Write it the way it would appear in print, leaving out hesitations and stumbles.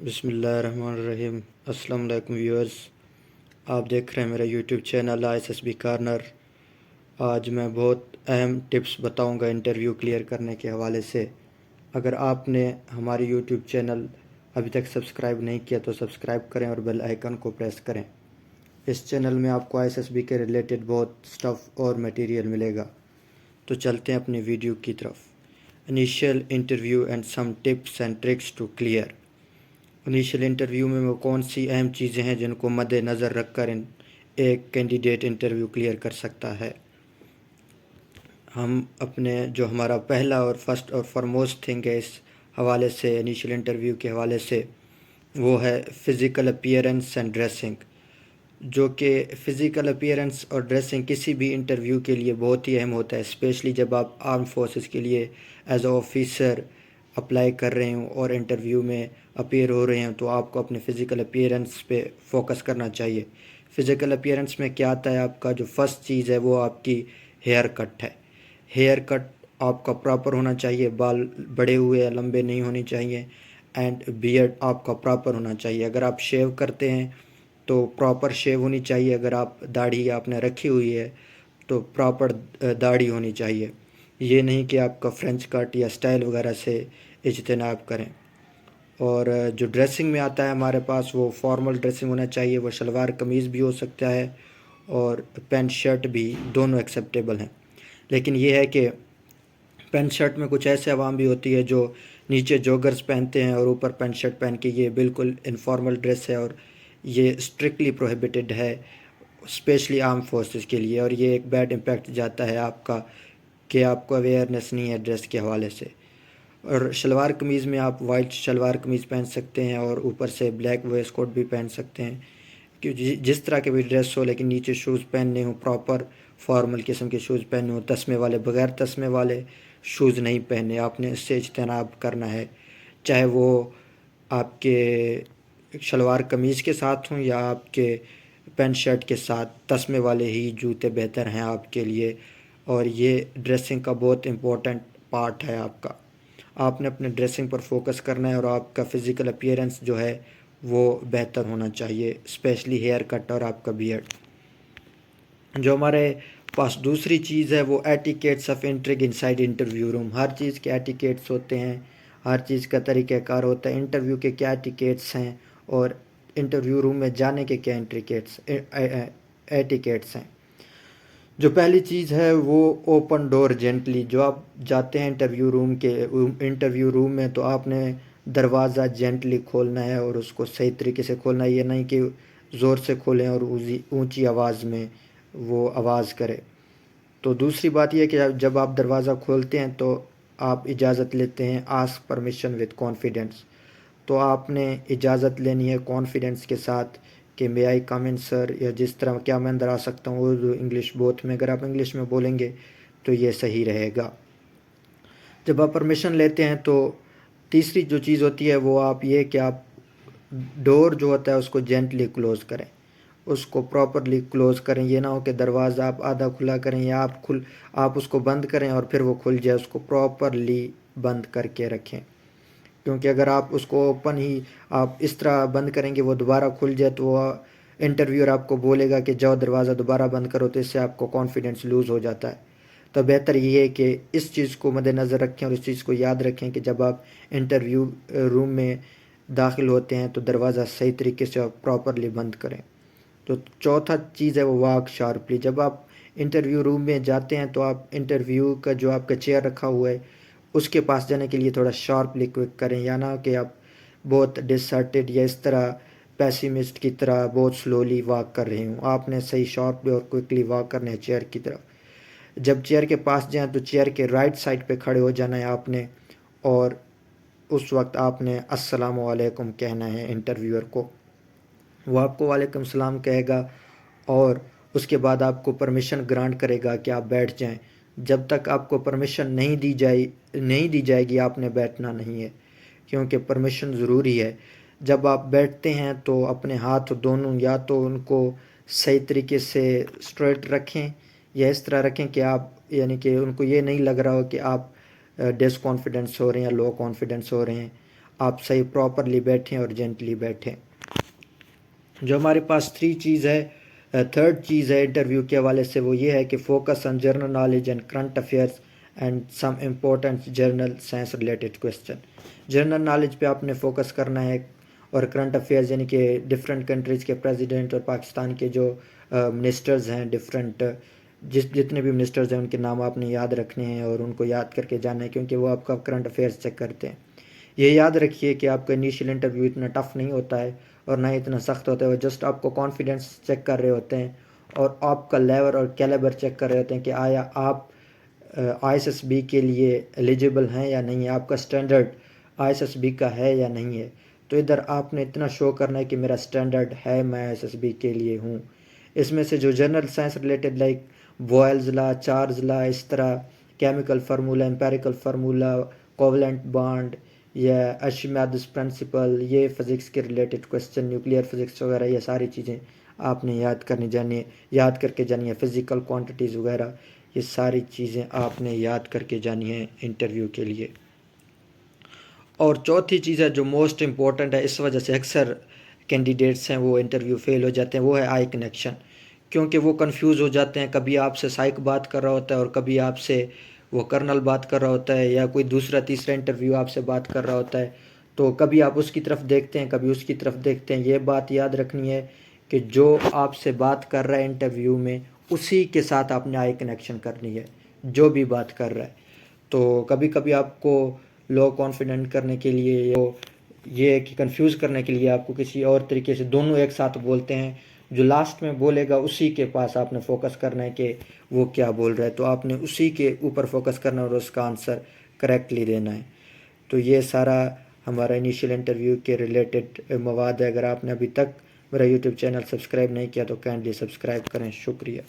بسم اللہ الرحمن الرحیم۔ السلام علیکم ویورز، آپ دیکھ رہے ہیں میرا یوٹیوب چینل ISSB کارنر۔ آج میں بہت اہم ٹپس بتاؤں گا انٹرویو کلیئر کرنے کے حوالے سے۔ اگر آپ نے ہماری یوٹیوب چینل ابھی تک سبسکرائب نہیں کیا تو سبسکرائب کریں اور بیل آئیکن کو پریس کریں۔ اس چینل میں آپ کو ISSB کے ریلیٹڈ بہت سٹف اور میٹیریل ملے گا۔ تو چلتے ہیں اپنی ویڈیو کی طرف۔ Initial interview and some tips and tricks to clear. Initial interview میں وہ کون سی اہم چیزیں ہیں جن کو مد نظر رکھ کر ایک کینڈیڈیٹ انٹرویو کلیئر کر سکتا ہے۔ ہم اپنے جو ہمارا پہلا اور فرسٹ اور فارموسٹ تھنگ ہے اس حوالے سے، انیشیل انٹرویو کے حوالے سے، وہ ہے فزیکل اپیئرنس اینڈ ڈریسنگ، جو کہ فزیکل اپیئرنس اور ڈریسنگ کسی بھی انٹرویو کے لیے بہت ہی اہم ہوتا ہے، اسپیشلی جب آپ آرم فورسز کے لیے ایز اے آفیسر اپلائی کر رہے ہوں اور انٹرویو میں اپیئر ہو رہے ہیں تو آپ کو اپنے فزیکل اپیئرنس پہ فوکس کرنا چاہیے۔ فزیکل اپیئرنس میں کیا آتا ہے؟ آپ کا جو فرسٹ چیز ہے وہ آپ کی ہیئر کٹ ہے۔ ہیئر کٹ آپ کا پراپر ہونا چاہیے، بال بڑے ہوئے یا لمبے نہیں ہونے چاہیے، اینڈ بیئرڈ آپ کا پراپر ہونا چاہیے۔ اگر آپ شیو کرتے ہیں تو پراپر شیو ہونی چاہیے، اگر آپ داڑھی آپ نے رکھی ہوئی ہے تو پراپر داڑھی ہونی چاہیے۔ یہ نہیں کہ آپ کا فرینچ کٹ یا سٹائل وغیرہ سے اجتناب کریں۔ اور جو ڈریسنگ میں آتا ہے ہمارے پاس، وہ فارمل ڈریسنگ ہونا چاہیے، وہ شلوار قمیض بھی ہو سکتا ہے اور پینٹ شرٹ بھی، دونوں ایکسیپٹیبل ہیں۔ لیکن یہ ہے کہ پینٹ شرٹ میں کچھ ایسے عوام بھی ہوتی ہے جو نیچے جوگرز پہنتے ہیں اور اوپر پینٹ شرٹ پہن کے، یہ بالکل انفارمل ڈریس ہے اور یہ اسٹرکٹلی پروہیبٹڈ ہے، اسپیشلی آرم فورسز کے لیے، اور یہ ایک بیڈ امپیکٹ جاتا ہے آپ کا کہ آپ کو اویئرنیس نہیں ہے ڈریس کے حوالے سے۔ اور شلوار قمیض میں آپ وائٹ شلوار قمیض پہن سکتے ہیں اور اوپر سے بلیک ویسٹ کوٹ بھی پہن سکتے ہیں، کہ جس طرح کے بھی ڈریس ہو، لیکن نیچے شوز پہننے ہوں، پراپر فارمل قسم کے شوز پہننے ہوں، تسمے والے، بغیر تسمے والے شوز نہیں پہننے، آپ نے اس سے اجتناب کرنا ہے، چاہے وہ آپ کے شلوار قمیض کے ساتھ ہوں یا آپ کے پینٹ شرٹ کے ساتھ، تسمے والے ہی جوتے بہتر ہیں آپ کے لیے۔ اور یہ ڈریسنگ کا بہت امپورٹنٹ پارٹ ہے آپ کا۔ آپ نے اپنے ڈریسنگ پر فوکس کرنا ہے اور آپ کا فزیکل اپیئرنس جو ہے وہ بہتر ہونا چاہیے، اسپیشلی ہیئر کٹ اور آپ کا بیئرڈ۔ جو ہمارے پاس دوسری چیز ہے وہ etiquettes of entering inside interview room. ہر چیز کے ایٹیکیٹس ہوتے ہیں، ہر چیز کا طریقہ کار ہوتا ہے۔ انٹرویو کے کیا ایٹیکیٹس ہیں اور انٹرویو روم میں جانے کے کیا ایٹیکیٹس ہیں۔ جو پہلی چیز ہے وہ اوپن ڈور جینٹلی۔ جو آپ جاتے ہیں انٹرویو روم میں تو آپ نے دروازہ جینٹلی کھولنا ہے اور اس کو صحیح طریقے سے کھولنا ہے، یہ نہیں کہ زور سے کھولیں اور اونچی آواز میں وہ آواز کرے۔ تو دوسری بات یہ کہ جب آپ دروازہ کھولتے ہیں تو آپ اجازت لیتے ہیں، آسک پرمیشن وتھ کانفیڈنس۔ تو آپ نے اجازت لینی ہے کانفیڈنس کے ساتھ کہ مے آئی کم ان سر، یا جس طرح کیا میں اندر آ سکتا ہوں، اردو انگلش بوتھ میں۔ اگر آپ انگلش میں بولیں گے تو یہ صحیح رہے گا۔ جب آپ پرمیشن لیتے ہیں تو تیسری جو چیز ہوتی ہے وہ یہ کہ آپ ڈور جو ہوتا ہے اس کو جینٹلی کلوز کریں، اس کو پراپرلی کلوز کریں۔ یہ نہ ہو کہ دروازہ آپ آدھا کھلا کریں یا آپ اس کو بند کریں اور پھر وہ کھل جائے، اس کو پراپرلی بند کر کے رکھیں، کیونکہ اگر آپ اس کو اوپن ہی آپ اس طرح بند کریں گے وہ دوبارہ کھل جائے تو وہ انٹرویور آپ کو بولے گا کہ جاؤ دروازہ دوبارہ بند کرو، تو اس سے آپ کو کانفیڈنس لوز ہو جاتا ہے۔ تو بہتر یہ ہے کہ اس چیز کو مد نظر رکھیں اور اس چیز کو یاد رکھیں کہ جب آپ انٹرویو روم میں داخل ہوتے ہیں تو دروازہ صحیح طریقے سے پراپرلی بند کریں۔ تو چوتھا چیز ہے وہ واک شارپلی۔ جب آپ انٹرویو روم میں جاتے ہیں تو آپ انٹرویو کا جو آپ کا چیئر رکھا ہوا ہے اس کے پاس جانے کے لیے تھوڑا شارپلی کوئک کریں، یا نہ کہ آپ بہت ڈسہرٹڈ یا اس طرح پیسیمسٹ کی طرح بہت سلولی واک کر رہے ہوں۔ آپ نے صحیح شارپلی اور کوئکلی واک کرنا ہے چیئر کی طرف۔ جب چیئر کے پاس جائیں تو چیئر کے رائٹ سائڈ پہ کھڑے ہو جانا ہے آپ نے، اور اس وقت آپ نے السلام علیکم کہنا ہے انٹرویور کو۔ وہ آپ کو وعلیکم السلام کہے گا اور اس کے بعد آپ کو پرمیشن گرانٹ کرے گا کہ آپ بیٹھ جائیں۔ جب تک آپ کو پرمیشن نہیں دی جائے گی آپ نے بیٹھنا نہیں ہے، کیونکہ پرمیشن ضروری ہے۔ جب آپ بیٹھتے ہیں تو اپنے ہاتھ دونوں یا تو ان کو صحیح طریقے سے اسٹریٹ رکھیں یا اس طرح رکھیں کہ آپ یعنی کہ ان کو یہ نہیں لگ رہا ہو کہ آپ ڈس کانفیڈنس ہو رہے ہیں یا لو کانفیڈنس ہو رہے ہیں۔ آپ صحیح پراپرلی بیٹھیں اور جینٹلی بیٹھیں. جو ہمارے پاس تھرڈ چیز ہے انٹرویو کے حوالے سے، وہ یہ ہے کہ focus on general knowledge and current affairs and some important general science related question. General knowledge پہ آپ نے فوکس کرنا ہے، اور کرنٹ افیئرز یعنی کہ ڈفرینٹ کنٹریز کے پریزیڈنٹ اور پاکستان کے جو منسٹرز ہیں، جتنے بھی منسٹرز ہیں ان کے نام آپ نے یاد رکھنے ہیں اور ان کو یاد کر کے جاننا ہے، کیونکہ وہ آپ کا کرنٹ افیئرز چیک کرتے ہیں. یہ یاد رکھیے کہ آپ کا انیشیل انٹرویو اتنا ٹف نہیں ہوتا ہے اور نہ اتنا سخت ہوتا ہے. وہ جسٹ آپ کو کانفیڈنس چیک کر رہے ہوتے ہیں اور آپ کا لیول اور کیلیبر چیک کر رہے ہوتے ہیں کہ آیا آپ ISSB کے لیے ایلیجیبل ہیں یا نہیں ہے، آپ کا اسٹینڈرڈ ISSB کا ہے یا نہیں ہے. تو ادھر آپ نے اتنا شو کرنا ہے کہ میرا اسٹینڈرڈ ہے، میں ISSB کے لیے ہوں. اس میں سے جو general science related like Boyle's law, Charles law, اس طرح chemical formula, empirical formula, covalent bond یا ارشمیدس پرنسپل، یہ فزکس کے ریلیٹڈ کویسچن، نیوکلیئر فزکس وغیرہ، یہ ساری چیزیں آپ نے یاد کر کے جانی ہے. فزیکل کوانٹیٹیز وغیرہ، یہ ساری چیزیں آپ نے یاد کر کے جانی ہیں انٹرویو کے لیے. اور چوتھی چیز ہے جو موسٹ امپورٹنٹ ہے، اس وجہ سے اکثر کینڈیڈیٹس ہیں وہ انٹرویو فیل ہو جاتے ہیں، وہ ہے آئی کنیکشن. کیونکہ وہ کنفیوز ہو جاتے ہیں، کبھی آپ سے سائیک بات کر رہا ہوتا ہے اور کبھی آپ سے وہ کرنل بات کر رہا ہوتا ہے، یا کوئی دوسرا تیسرا انٹرویو آپ سے بات کر رہا ہوتا ہے. تو کبھی آپ اس کی طرف دیکھتے ہیں، کبھی اس کی طرف دیکھتے ہیں. یہ بات یاد رکھنی ہے کہ جو آپ سے بات کر رہا ہے انٹرویو میں، اسی کے ساتھ آپ نے آئی کنیکشن کرنی ہے، جو بھی بات کر رہا ہے. تو کبھی کبھی آپ کو لو کانفیڈنٹ کرنے کے لیے، یہ کہ کنفیوز کرنے کے لیے آپ کو کسی اور طریقے سے دونوں ایک ساتھ بولتے ہیں. جو لاسٹ میں بولے گا اسی کے پاس آپ نے فوکس کرنا ہے کہ وہ کیا بول رہا ہے، تو آپ نے اسی کے اوپر فوکس کرنا اور اس کا آنسر کریکٹلی دینا ہے. تو یہ سارا ہمارا انیشیل انٹرویو کے ریلیٹڈ مواد ہے. اگر آپ نے ابھی تک میرا یوٹیوب چینل سبسکرائب نہیں کیا تو کائنڈلی سبسکرائب کریں. شکریہ.